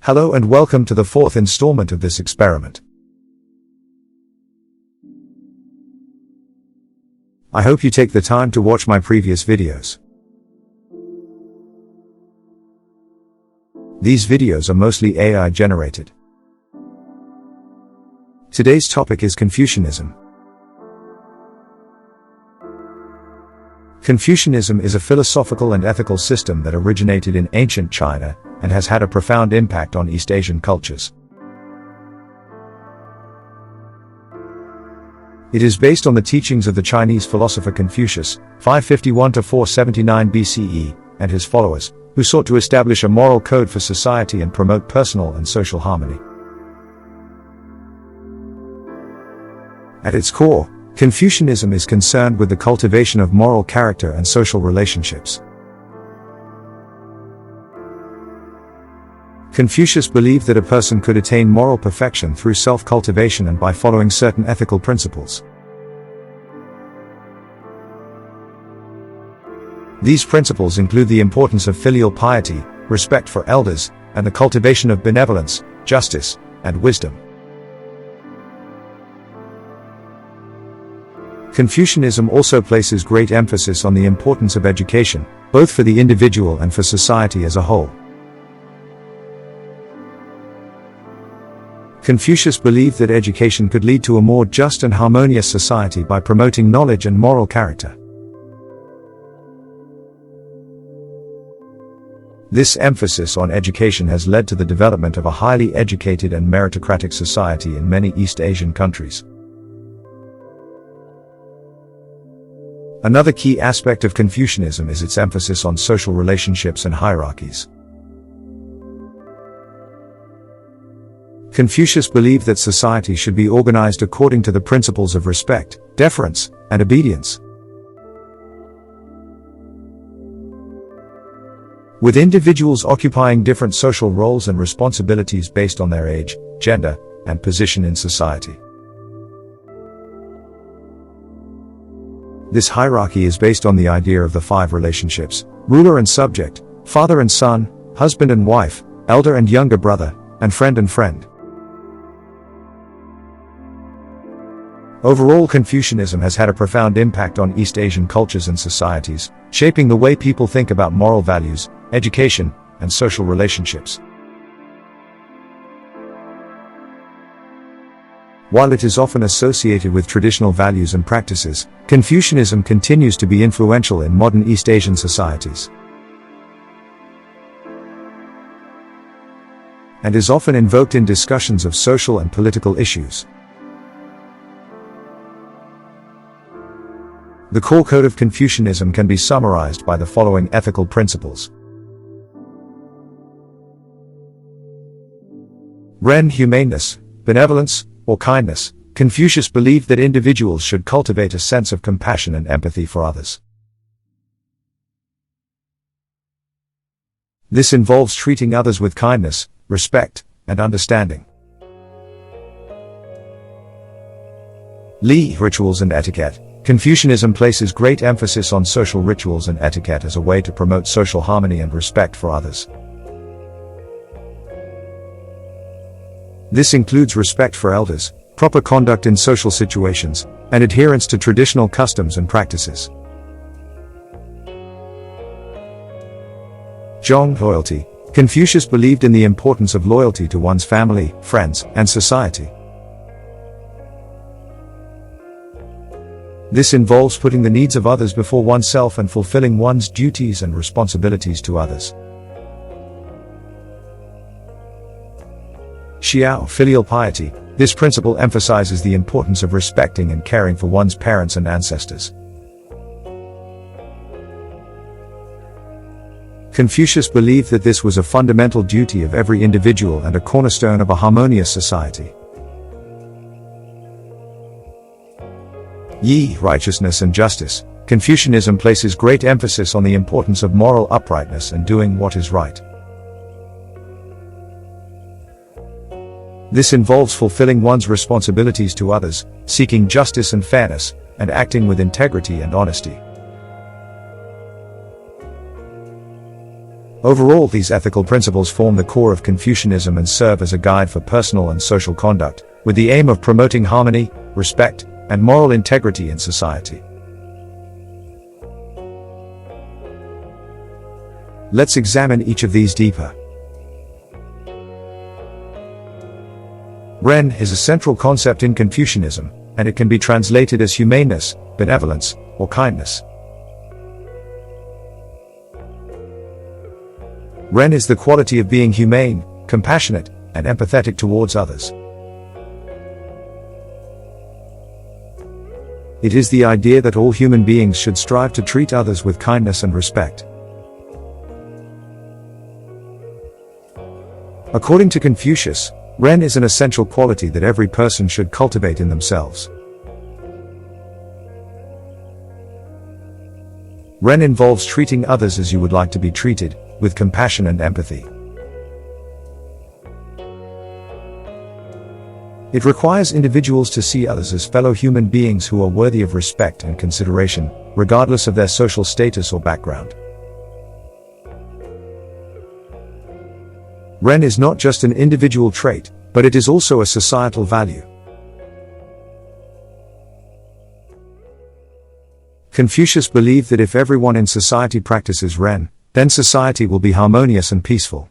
Hello and welcome to the fourth installment of this experiment. I hope you take the time to watch my previous videos. These videos are mostly AI generated. Today's topic is Confucianism. Confucianism is a philosophical and ethical system that originated in ancient China and has had a profound impact on East Asian cultures. It is based on the teachings of the Chinese philosopher Confucius, 551 to 479 BCE, and his followers, who sought to establish a moral code for society and promote personal and social harmony. At its core, Confucianism is concerned with the cultivation of moral character and social relationships. Confucius believed that a person could attain moral perfection through self-cultivation and by following certain ethical principles. These principles include the importance of filial piety, respect for elders, and the cultivation of benevolence, justice, and wisdom. Confucianism also places great emphasis on the importance of education, both for the individual and for society as a whole. Confucius believed that education could lead to a more just and harmonious society by promoting knowledge and moral character. This emphasis on education has led to the development of a highly educated and meritocratic society in many East Asian countries. Another key aspect of Confucianism is its emphasis on social relationships and hierarchies. Confucius believed that society should be organized according to the principles of respect, deference, and obedience. With individuals occupying different social roles and responsibilities based on their age, gender, and position in society. This hierarchy is based on the idea of the five relationships: ruler and subject, father and son, husband and wife, elder and younger brother, and friend and friend. Overall, Confucianism has had a profound impact on East Asian cultures and societies, shaping the way people think about moral values, education, and social relationships. While it is often associated with traditional values and practices, Confucianism continues to be influential in modern East Asian societies, and is often invoked in discussions of social and political issues. The core code of Confucianism can be summarized by the following ethical principles. Ren, humaneness, benevolence, or kindness. Confucius believed that individuals should cultivate a sense of compassion and empathy for others. This involves treating others with kindness, respect, and understanding. Li, rituals and etiquette. Confucianism places great emphasis on social rituals and etiquette as a way to promote social harmony and respect for others. This includes respect for elders, proper conduct in social situations, and adherence to traditional customs and practices. Zhong, loyalty. Confucius believed in the importance of loyalty to one's family, friends, and society. This involves putting the needs of others before oneself and fulfilling one's duties and responsibilities to others. Xiao, filial piety. This principle emphasizes the importance of respecting and caring for one's parents and ancestors. Confucius believed that this was a fundamental duty of every individual and a cornerstone of a harmonious society. Yi, righteousness and justice. Confucianism places great emphasis on the importance of moral uprightness and doing what is right. This involves fulfilling one's responsibilities to others, seeking justice and fairness, and acting with integrity and honesty. Overall, these ethical principles form the core of Confucianism and serve as a guide for personal and social conduct, with the aim of promoting harmony, respect, and moral integrity in society. Let's examine each of these deeper. Ren is a central concept in Confucianism, and it can be translated as humaneness, benevolence, or kindness. Ren is the quality of being humane, compassionate, and empathetic towards others. It is the idea that all human beings should strive to treat others with kindness and respect. According to Confucius, Ren is an essential quality that every person should cultivate in themselves. Ren involves treating others as you would like to be treated, with compassion and empathy. It requires individuals to see others as fellow human beings who are worthy of respect and consideration, regardless of their social status or background. Ren is not just an individual trait, but it is also a societal value. Confucius believed that if everyone in society practices Ren, then society will be harmonious and peaceful.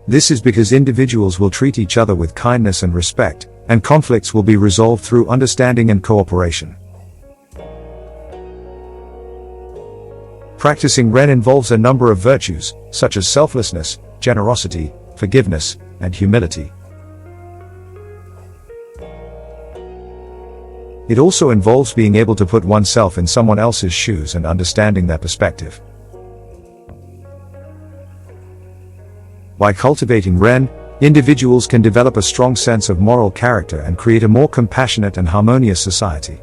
This is because individuals will treat each other with kindness and respect, and conflicts will be resolved through understanding and cooperation. Practicing Ren involves a number of virtues, such as selflessness, generosity, forgiveness, and humility. It also involves being able to put oneself in someone else's shoes and understanding their perspective. By cultivating Ren, individuals can develop a strong sense of moral character and create a more compassionate and harmonious society.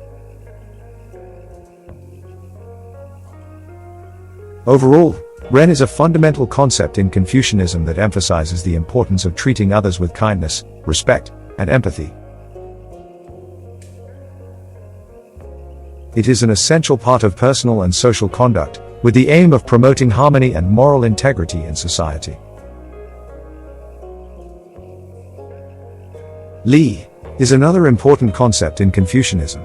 Overall, Ren is a fundamental concept in Confucianism that emphasizes the importance of treating others with kindness, respect, and empathy. It is an essential part of personal and social conduct, with the aim of promoting harmony and moral integrity in society. Li is another important concept in Confucianism.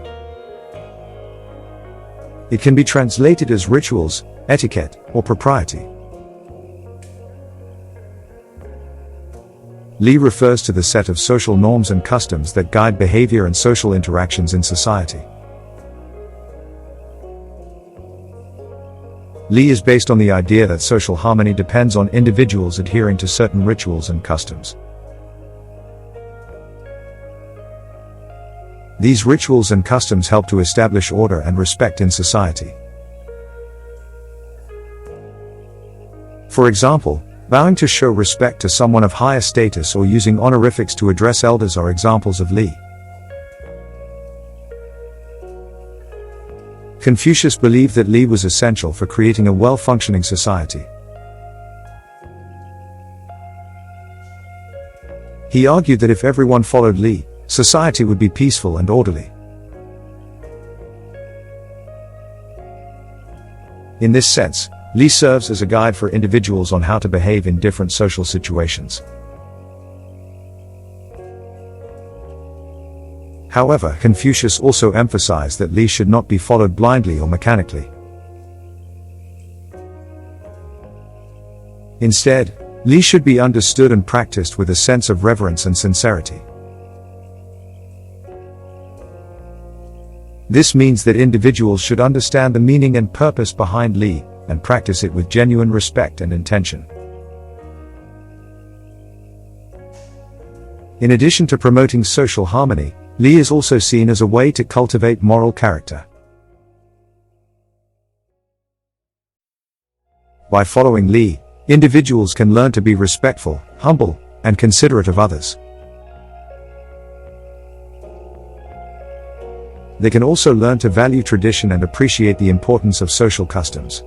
It can be translated as rituals, etiquette, or propriety. Li refers to the set of social norms and customs that guide behavior and social interactions in society. Li is based on the idea that social harmony depends on individuals adhering to certain rituals and customs. These rituals and customs help to establish order and respect in society. For example, bowing to show respect to someone of higher status or using honorifics to address elders are examples of Li. Confucius believed that Li was essential for creating a well-functioning society. He argued that if everyone followed Li, society would be peaceful and orderly. In this sense, Li serves as a guide for individuals on how to behave in different social situations. However, Confucius also emphasized that Li should not be followed blindly or mechanically. Instead, Li should be understood and practiced with a sense of reverence and sincerity. This means that individuals should understand the meaning and purpose behind Li, and practice it with genuine respect and intention. In addition to promoting social harmony, Li is also seen as a way to cultivate moral character. By following Li, individuals can learn to be respectful, humble, and considerate of others. They can also learn to value tradition and appreciate the importance of social customs.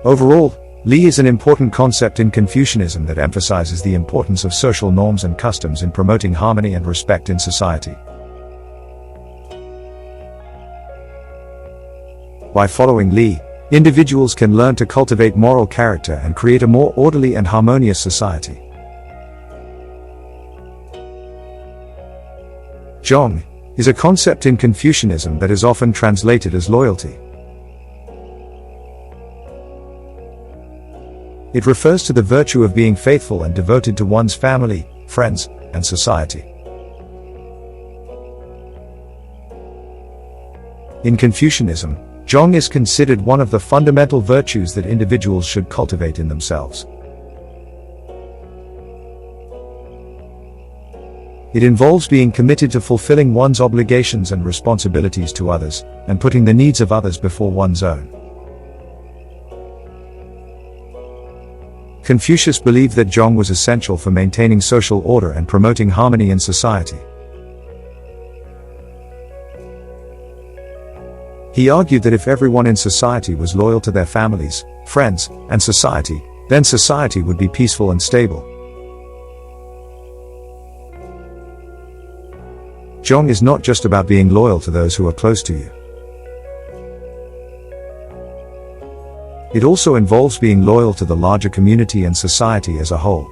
Overall, Li is an important concept in Confucianism that emphasizes the importance of social norms and customs in promoting harmony and respect in society. By following Li, individuals can learn to cultivate moral character and create a more orderly and harmonious society. Zhong is a concept in Confucianism that is often translated as loyalty. It refers to the virtue of being faithful and devoted to one's family, friends, and society. In Confucianism, Zhong is considered one of the fundamental virtues that individuals should cultivate in themselves. It involves being committed to fulfilling one's obligations and responsibilities to others, and putting the needs of others before one's own. Confucius believed that Zhong was essential for maintaining social order and promoting harmony in society. He argued that if everyone in society was loyal to their families, friends, and society, then society would be peaceful and stable. Zhong is not just about being loyal to those who are close to you. It also involves being loyal to the larger community and society as a whole.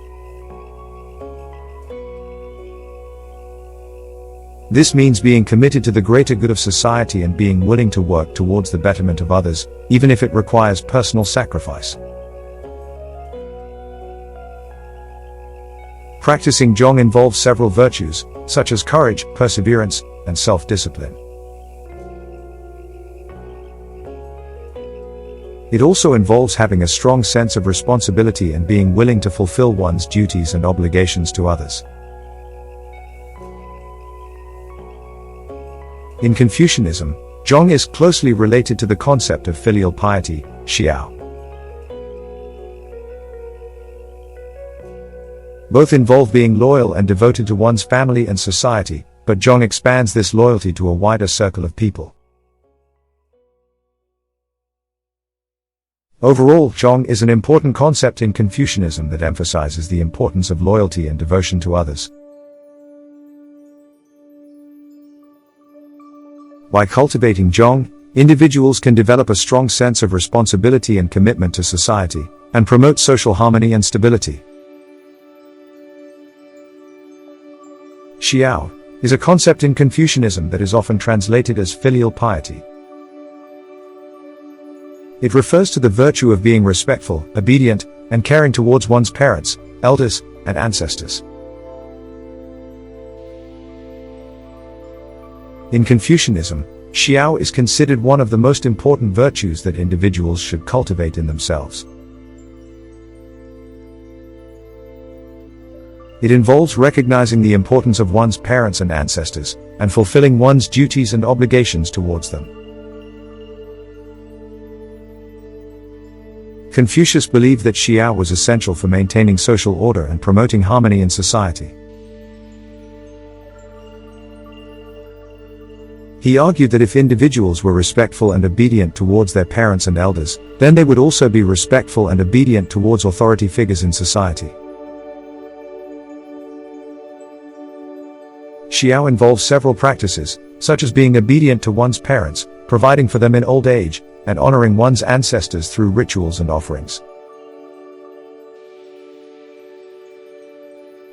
This means being committed to the greater good of society and being willing to work towards the betterment of others, even if it requires personal sacrifice. Practicing Zhong involves several virtues, such as courage, perseverance, and self-discipline. It also involves having a strong sense of responsibility and being willing to fulfill one's duties and obligations to others. In Confucianism, Zhong is closely related to the concept of filial piety, xiao. Both involve being loyal and devoted to one's family and society, but Zhong expands this loyalty to a wider circle of people. Overall, Zhong is an important concept in Confucianism that emphasizes the importance of loyalty and devotion to others. By cultivating Zhong, individuals can develop a strong sense of responsibility and commitment to society, and promote social harmony and stability. Xiao is a concept in Confucianism that is often translated as filial piety. It refers to the virtue of being respectful, obedient, and caring towards one's parents, elders, and ancestors. In Confucianism, Xiao is considered one of the most important virtues that individuals should cultivate in themselves. It involves recognizing the importance of one's parents and ancestors, and fulfilling one's duties and obligations towards them. Confucius believed that xiao was essential for maintaining social order and promoting harmony in society. He argued that if individuals were respectful and obedient towards their parents and elders, then they would also be respectful and obedient towards authority figures in society. Xiao involves several practices, such as being obedient to one's parents, providing for them in old age, and honoring one's ancestors through rituals and offerings.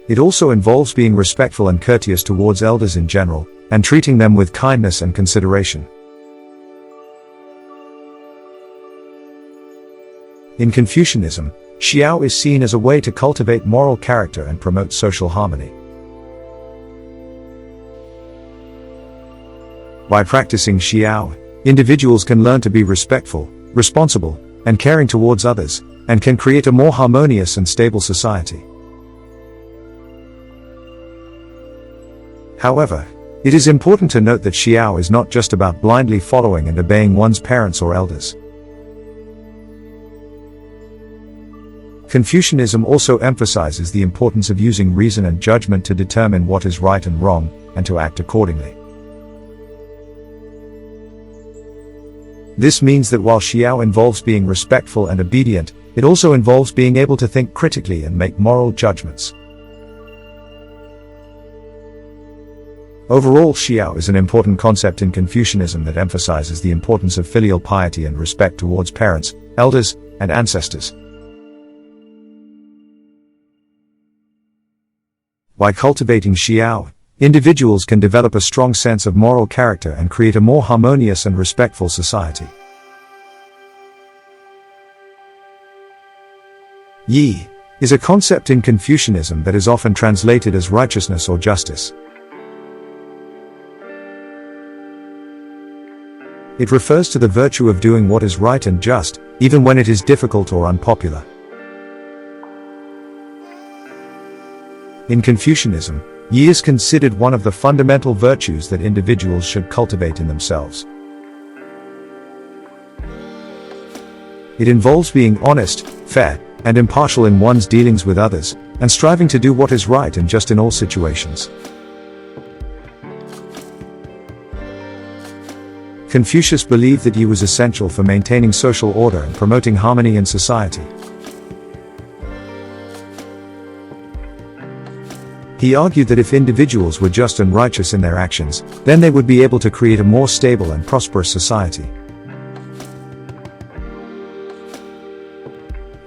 It also involves being respectful and courteous towards elders in general, and treating them with kindness and consideration. In Confucianism, xiao is seen as a way to cultivate moral character and promote social harmony. By practicing xiao, individuals can learn to be respectful, responsible, and caring towards others, and can create a more harmonious and stable society. However, it is important to note that xiao is not just about blindly following and obeying one's parents or elders. Confucianism also emphasizes the importance of using reason and judgment to determine what is right and wrong, and to act accordingly. This means that while xiao involves being respectful and obedient, it also involves being able to think critically and make moral judgments. Overall, xiao is an important concept in Confucianism that emphasizes the importance of filial piety and respect towards parents, elders, and ancestors. By cultivating xiao, individuals can develop a strong sense of moral character and create a more harmonious and respectful society. Yi is a concept in Confucianism that is often translated as righteousness or justice. It refers to the virtue of doing what is right and just, even when it is difficult or unpopular. In Confucianism, Yi is considered one of the fundamental virtues that individuals should cultivate in themselves. It involves being honest, fair, and impartial in one's dealings with others, and striving to do what is right and just in all situations. Confucius believed that Yi was essential for maintaining social order and promoting harmony in society. He argued that if individuals were just and righteous in their actions, then they would be able to create a more stable and prosperous society.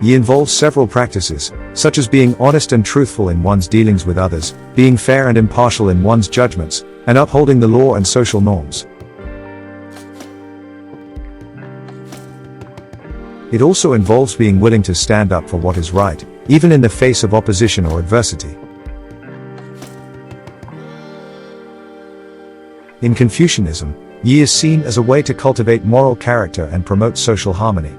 Yi involves several practices, such as being honest and truthful in one's dealings with others, being fair and impartial in one's judgments, and upholding the law and social norms. It also involves being willing to stand up for what is right, even in the face of opposition or adversity. In Confucianism, Yi is seen as a way to cultivate moral character and promote social harmony.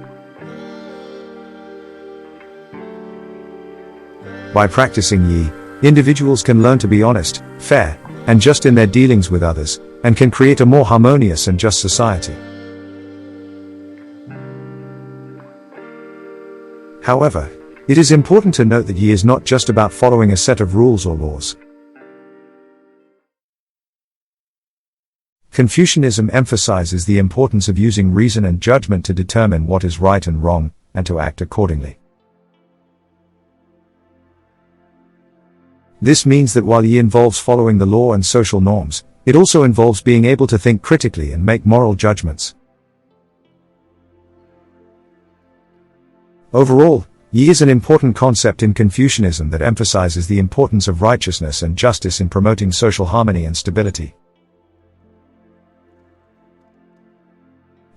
By practicing Yi, individuals can learn to be honest, fair, and just in their dealings with others, and can create a more harmonious and just society. However, it is important to note that Yi is not just about following a set of rules or laws. Confucianism emphasizes the importance of using reason and judgment to determine what is right and wrong, and to act accordingly. This means that while Yi involves following the law and social norms, it also involves being able to think critically and make moral judgments. Overall, Yi is an important concept in Confucianism that emphasizes the importance of righteousness and justice in promoting social harmony and stability.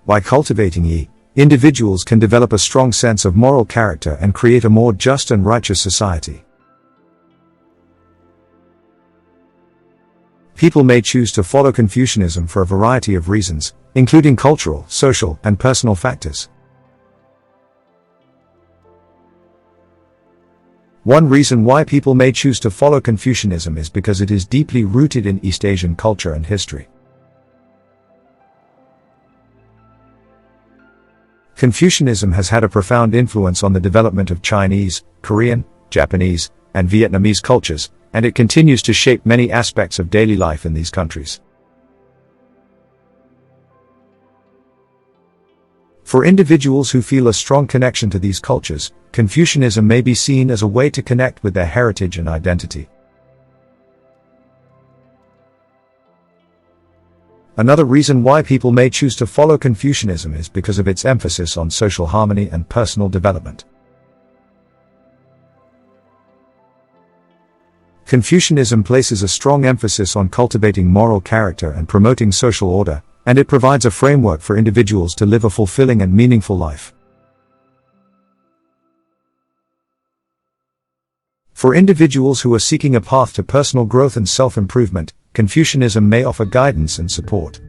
By cultivating Yi, individuals can develop a strong sense of moral character and create a more just and righteous society. People may choose to follow Confucianism for a variety of reasons, including cultural, social, and personal factors. One reason why people may choose to follow Confucianism is because it is deeply rooted in East Asian culture and history. Confucianism has had a profound influence on the development of Chinese, Korean, Japanese, and Vietnamese cultures, and it continues to shape many aspects of daily life in these countries. For individuals who feel a strong connection to these cultures, Confucianism may be seen as a way to connect with their heritage and identity. Another reason why people may choose to follow Confucianism is because of its emphasis on social harmony and personal development. Confucianism places a strong emphasis on cultivating moral character and promoting social order, and it provides a framework for individuals to live a fulfilling and meaningful life. For individuals who are seeking a path to personal growth and self-improvement, Confucianism may offer guidance and support.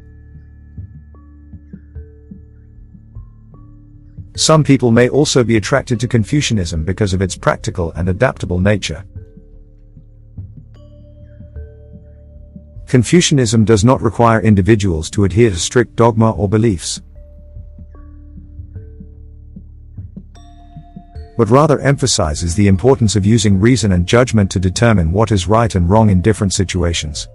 Some people may also be attracted to Confucianism because of its practical and adaptable nature. Confucianism does not require individuals to adhere to strict dogma or beliefs, but rather emphasizes the importance of using reason and judgment to determine what is right and wrong in different situations.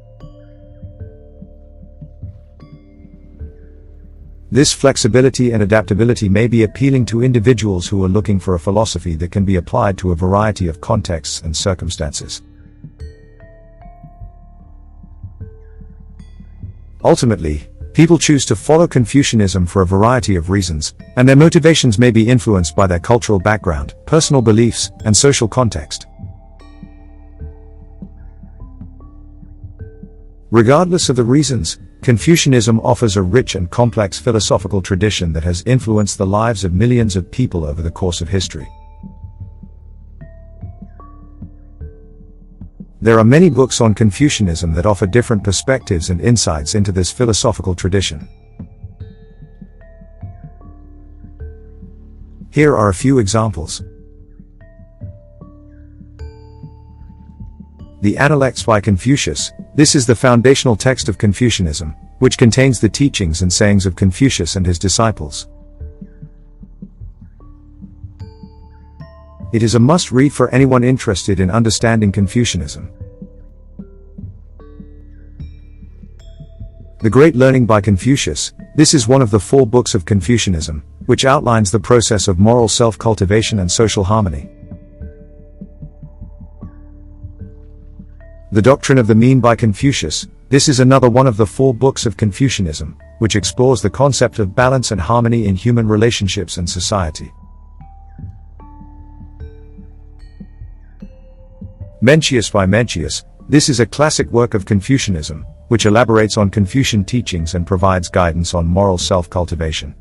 This flexibility and adaptability may be appealing to individuals who are looking for a philosophy that can be applied to a variety of contexts and circumstances. Ultimately, people choose to follow Confucianism for a variety of reasons, and their motivations may be influenced by their cultural background, personal beliefs, and social context. Regardless of the reasons, Confucianism offers a rich and complex philosophical tradition that has influenced the lives of millions of people over the course of history. There are many books on Confucianism that offer different perspectives and insights into this philosophical tradition. Here are a few examples. The Analects by Confucius. This is the foundational text of Confucianism, which contains the teachings and sayings of Confucius and his disciples. It is a must-read for anyone interested in understanding Confucianism. The Great Learning by Confucius. This is one of the 4 books of Confucianism, which outlines the process of moral self-cultivation and social harmony. The Doctrine of the Mean by Confucius. This is another one of the 4 books of Confucianism, which explores the concept of balance and harmony in human relationships and society. Mencius by Mencius. This is a classic work of Confucianism, which elaborates on Confucian teachings and provides guidance on moral self-cultivation.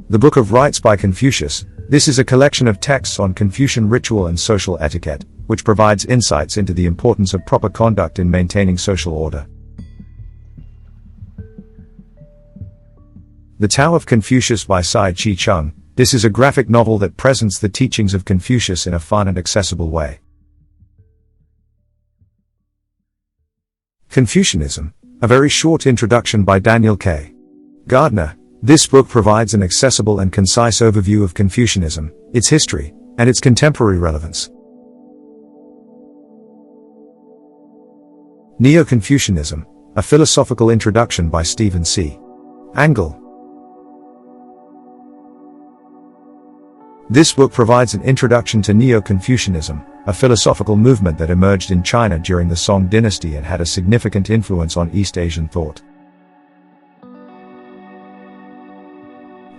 The Book of Rites by Confucius. This is a collection of texts on Confucian ritual and social etiquette, which provides insights into the importance of proper conduct in maintaining social order. The Tao of Confucius by Sai Chi Chung. This is a graphic novel that presents the teachings of Confucius in a fun and accessible way. Confucianism, a very short introduction by Daniel K. Gardner. This book provides an accessible and concise overview of Confucianism, its history, and its contemporary relevance. Neo-Confucianism, a philosophical introduction by Stephen C. Angle. This book provides an introduction to Neo-Confucianism, a philosophical movement that emerged in China during the Song dynasty and had a significant influence on East Asian thought.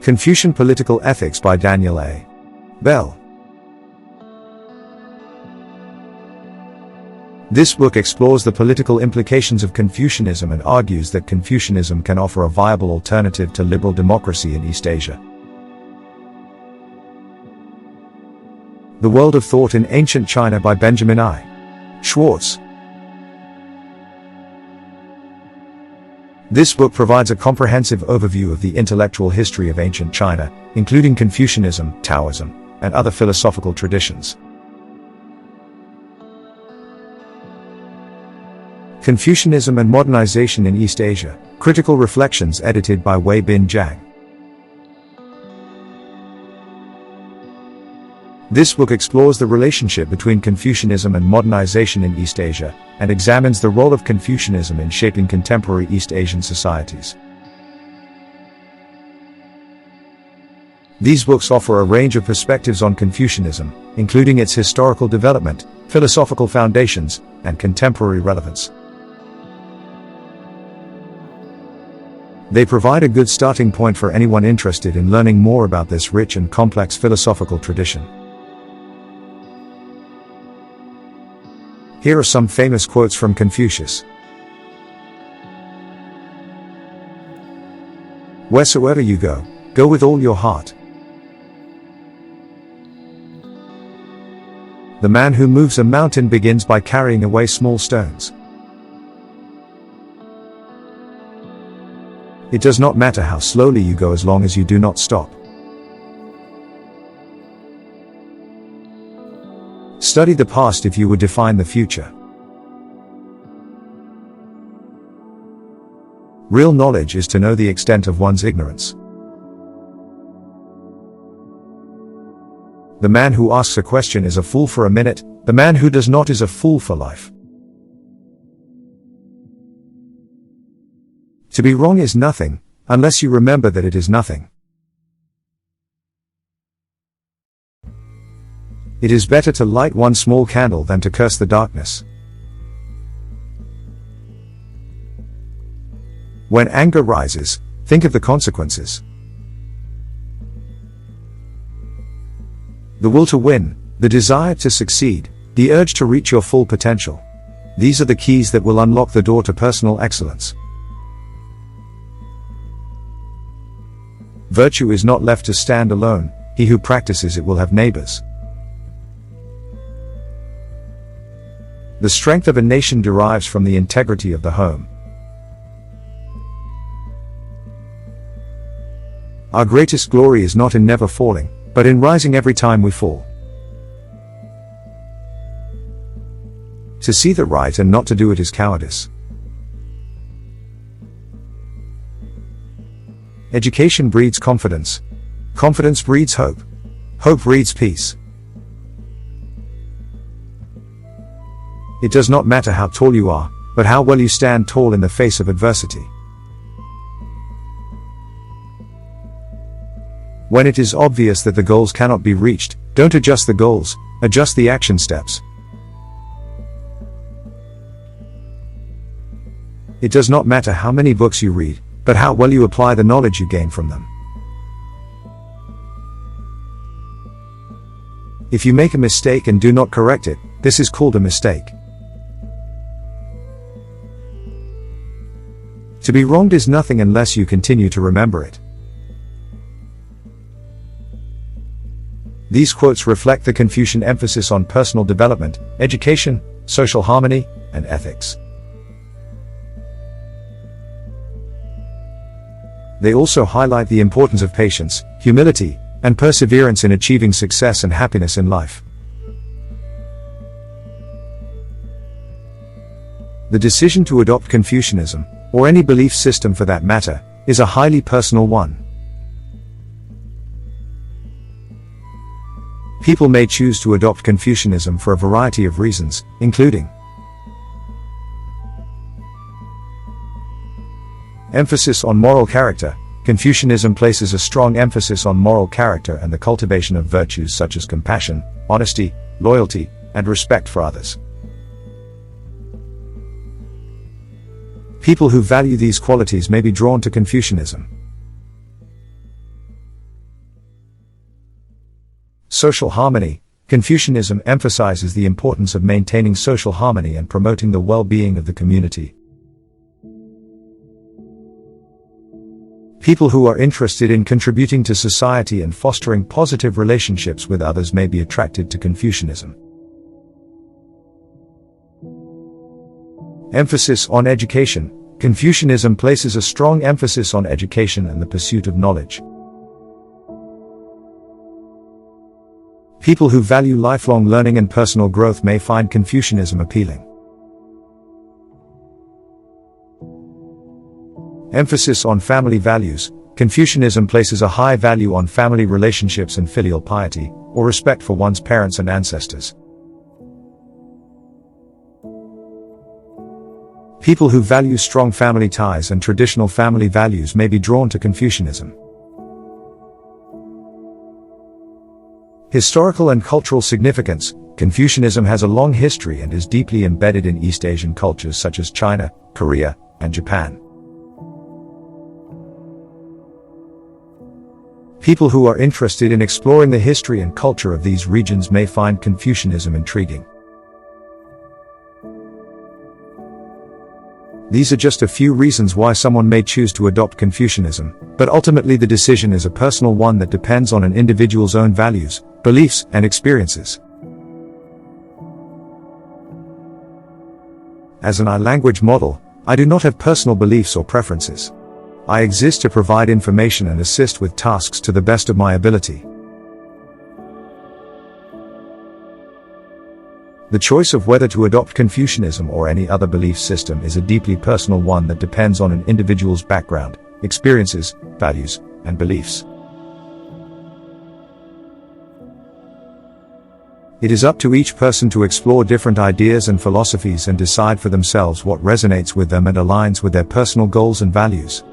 Confucian Political Ethics by Daniel A. Bell. This book explores the political implications of Confucianism and argues that Confucianism can offer a viable alternative to liberal democracy in East Asia. The World of Thought in Ancient China by Benjamin I. Schwartz. This book provides a comprehensive overview of the intellectual history of ancient China, including Confucianism, Taoism, and other philosophical traditions. Confucianism and Modernization in East Asia, Critical Reflections edited by Wei Bin Zhang. This book explores the relationship between Confucianism and modernization in East Asia, and examines the role of Confucianism in shaping contemporary East Asian societies. These books offer a range of perspectives on Confucianism, including its historical development, philosophical foundations, and contemporary relevance. They provide a good starting point for anyone interested in learning more about this rich and complex philosophical tradition. Here are some famous quotes from Confucius. Wheresoever you go, go with all your heart. The man who moves a mountain begins by carrying away small stones. It does not matter how slowly you go as long as you do not stop. Study the past if you would define the future. Real knowledge is to know the extent of one's ignorance. The man who asks a question is a fool for a minute, the man who does not is a fool for life. To be wrong is nothing, unless you remember that it is nothing. It is better to light one small candle than to curse the darkness. When anger rises, think of the consequences. The will to win, the desire to succeed, the urge to reach your full potential. These are the keys that will unlock the door to personal excellence. Virtue is not left to stand alone. He who practices it will have neighbors. The strength of a nation derives from the integrity of the home. Our greatest glory is not in never falling, but in rising every time we fall. To see the right and not to do it is cowardice. Education breeds confidence. Confidence breeds hope. Hope breeds peace. It does not matter how tall you are, but how well you stand tall in the face of adversity. When it is obvious that the goals cannot be reached, don't adjust the goals, adjust the action steps. It does not matter how many books you read, but how well you apply the knowledge you gain from them. If you make a mistake and do not correct it, this is called a mistake. To be wronged is nothing unless you continue to remember it. These quotes reflect the Confucian emphasis on personal development, education, social harmony, and ethics. They also highlight the importance of patience, humility, and perseverance in achieving success and happiness in life. The decision to adopt Confucianism, or any belief system for that matter, is a highly personal one. People may choose to adopt Confucianism for a variety of reasons, including emphasis on moral character. Confucianism places a strong emphasis on moral character and the cultivation of virtues such as compassion, honesty, loyalty, and respect for others. People who value these qualities may be drawn to Confucianism. Social harmony. Confucianism emphasizes the importance of maintaining social harmony and promoting the well-being of the community. People who are interested in contributing to society and fostering positive relationships with others may be attracted to Confucianism. Emphasis on education. Confucianism places a strong emphasis on education and the pursuit of knowledge. People who value lifelong learning and personal growth may find Confucianism appealing. Emphasis on family values. Confucianism places a high value on family relationships and filial piety, or respect for one's parents and ancestors. People who value strong family ties and traditional family values may be drawn to Confucianism. Historical and cultural significance. Confucianism has a long history and is deeply embedded in East Asian cultures such as China, Korea, and Japan. People who are interested in exploring the history and culture of these regions may find Confucianism intriguing. These are just a few reasons why someone may choose to adopt Confucianism, but ultimately the decision is a personal one that depends on an individual's own values, beliefs, and experiences. As an I-language model, I do not have personal beliefs or preferences. I exist to provide information and assist with tasks to the best of my ability. The choice of whether to adopt Confucianism or any other belief system is a deeply personal one that depends on an individual's background, experiences, values, and beliefs. It is up to each person to explore different ideas and philosophies and decide for themselves what resonates with them and aligns with their personal goals and values.